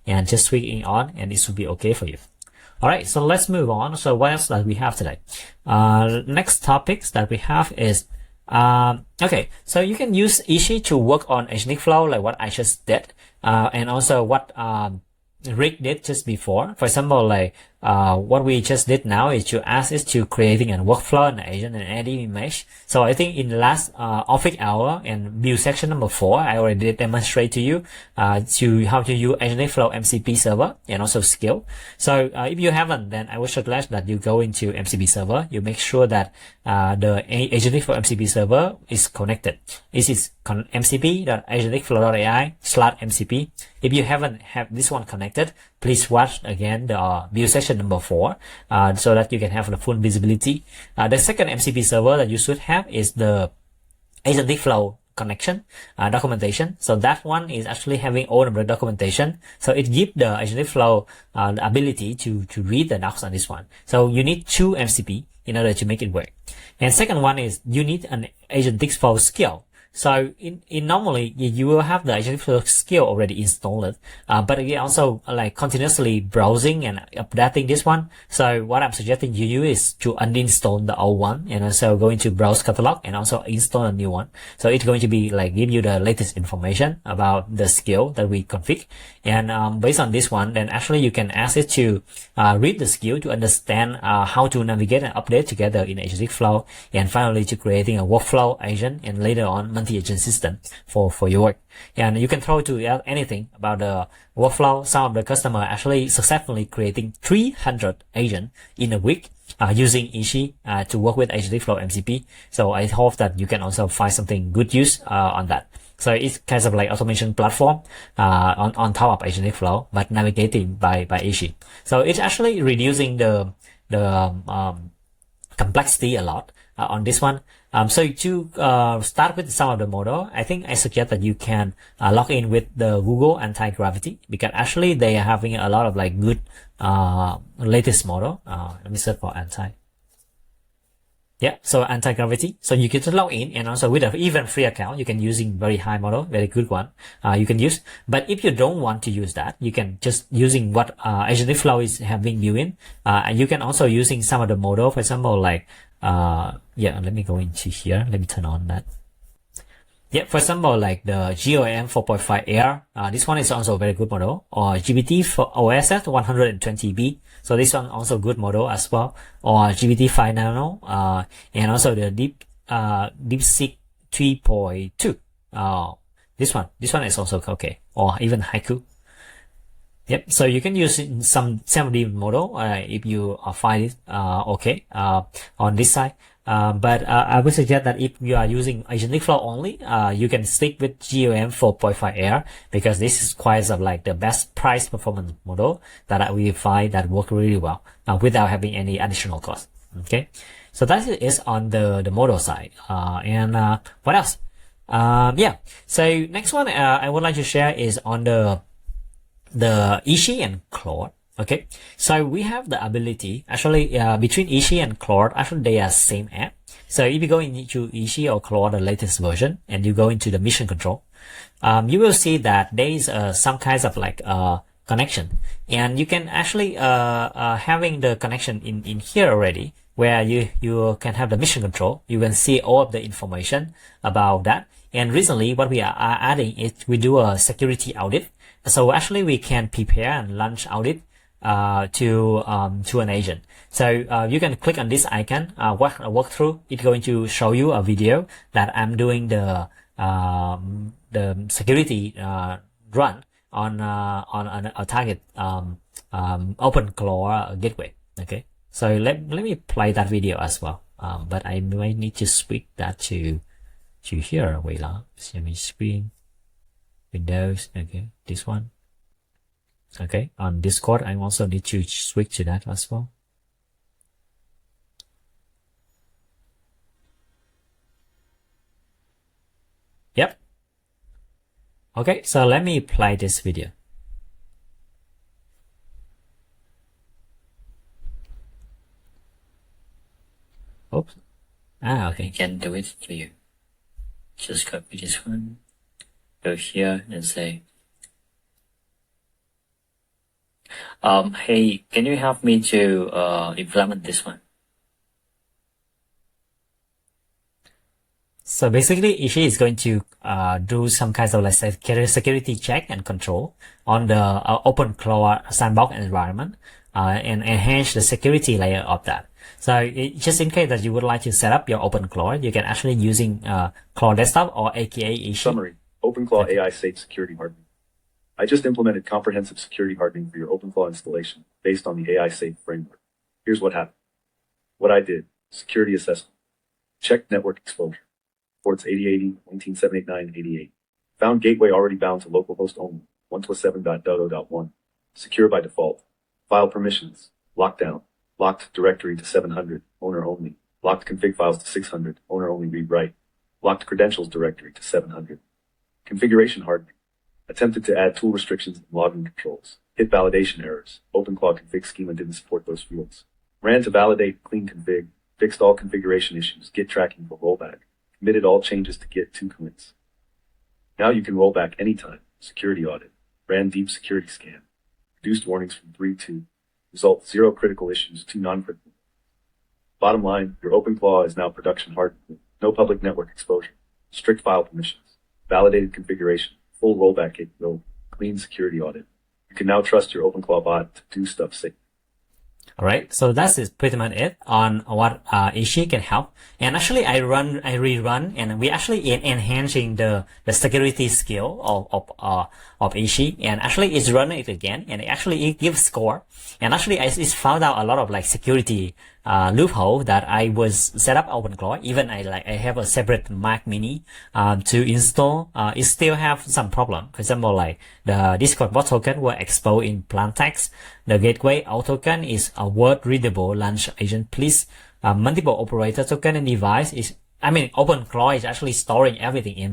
and just switch it on, and it should be okay for you. All right, so let's move on. So what else that we have today? Next topics that we have is okay, so you can use Ishi to work on AgenticFlow, like what I just did, and also what Rick did just before. For example, like what we just did now is to ask it to creating a workflow and agent and adding image. So I think in the last office hour and build section number 4, I already did demonstrate to you to how to use AgenticFlow MCP server and also skill. So if you haven't, then I would suggest that you go into MCP server. You make sure that the AgenticFlow MCP server is connected. This is mcp.agenticflow.ai/mcp. If you haven't have this one connected, please watch again the build section number 4 so that you can have the full visibility. The second MCP server that you should have is the AgenticFlow connection documentation. So that one is actually having all of the documentation. So it gives the AgenticFlow the ability to read the docs on this one. So you need 2 MCP in order to make it work. And second one is you need an AgenticFlow skill. So in normally you will have the AgenticFlow skill already installed, but again also like continuously browsing and updating this one. So what I'm suggesting you is to uninstall the old one and also go into browse catalog and also install a new one. So it's going to be like give you the latest information about the skill that we config. And based on this one, then actually you can ask it to read the skill to understand how to navigate and update together in AgenticFlow, and finally to creating a workflow agent and later on multi-agent system for your work. And you can throw to anything about the workflow. Some of the customer actually successfully creating 300 agents in a week using Ishi to work with AgenticFlow MCP. So I hope that you can also find something good use on that. So it's kind of like automation platform on top of AgenticFlow, but navigating by Ishi. So it's actually reducing the complexity a lot on this one. So to start with some of the model, I think I suggest that you can log in with the Google anti-gravity, because actually they are having a lot of like good latest model. Let me search for anti. Yeah, so anti-gravity. So you can just log in, and also with an even free account, you can using very high model, very good one. You can use. But if you don't want to use that, you can just using what AgenticFlow is having built in. And you can also using some of the model, for example, like yeah, let me go into here. Let me turn on that. Yeah, for example, like the GOM 4.5 Air, this one is also a very good model, or GPT for OSS 120B. So this one also good model as well, or GPT 5 Nano, and also the DeepSeek 3.2. This one is also okay, or even Haiku. Yep. So you can use some of the model if you find it okay on this side. But I would suggest that if you are using AgenticFlow only, you can stick with GOM 4.5 Air, because this is quite like the best price performance model that we find that work really well without having any additional cost. Okay, so that is on the model side. And what else? Yeah. So next one I would like to share is on the Ishi and Claude. Okay, so we have the ability actually between Ishi and Claude, actually they are same app. So if you go into Ishi or Claude, the latest version, and you go into the mission control, you will see that there is some kinds of like connection, and you can actually having the connection in here already, where you can have the mission control. You can see all of the information about that. And recently, what we are adding is we do a security audit. So actually, we can prepare and launch audit to an agent. So you can click on this icon, walk through. It's going to show you a video that I'm doing the security run on a target open Claude gateway. Okay, so let me play that video as well. But I might need to switch that to here. Wait, let me screen Windows. Okay, this one. Okay, on Discord, I also need to switch to that as well. Yep. Okay, so let me play this video. Oops. Okay, can do it for you. Just copy this one, go here and say Hey, can you help me to implement this one? So basically, Ishi is going to do some kinds of like security check and control on the OpenClaw sandbox environment and enhance the security layer of that. So just in case that you would like to set up your OpenClaw, you can actually using Claw Desktop or aka Ishi. Summary: OpenClaw AI Safe Security Hardening. I just implemented comprehensive security hardening for your OpenClaw installation based on the AI Safe framework. Here's what happened. What I did: security assessment. Checked network exposure. Ports 8080, 1978988. Found gateway already bound to localhost only, 127.0.1. Secure by default. File permissions. Lockdown. Locked directory to 700, owner only. Locked config files to 600, owner only read write. Locked credentials directory to 700. Configuration hardening. Attempted to add tool restrictions and login controls. Hit validation errors. OpenClaw config schema didn't support those fields. Ran to validate clean config. Fixed all configuration issues. Git tracking for rollback. Committed all changes to Git 2 commits. Now you can roll back anytime. Security audit. Ran deep security scan. Reduced warnings from 3 to. Result 0 critical issues, 2 non-critical. Bottom line, your OpenClaw is now production hardened. No public network exposure. Strict file permissions. Validated configuration. Full rollback capability. Clean security audit. You can now trust your OpenClaw bot to do stuff safe. All right, so that's pretty much it on what Ishi can help. And actually, I rerun, and we actually enhancing the security skill of Ishi. And actually, it's running it again, and it gives score. And actually, it's found out a lot of like security loophole that I was set up OpenClaw. Even I have a separate Mac Mini to install. It still have some problem. For example, like the Discord bot token were exposed in plain text. The gateway out token is a word readable launch agent. Please, multiple operator token and device is. OpenClaw is actually storing everything in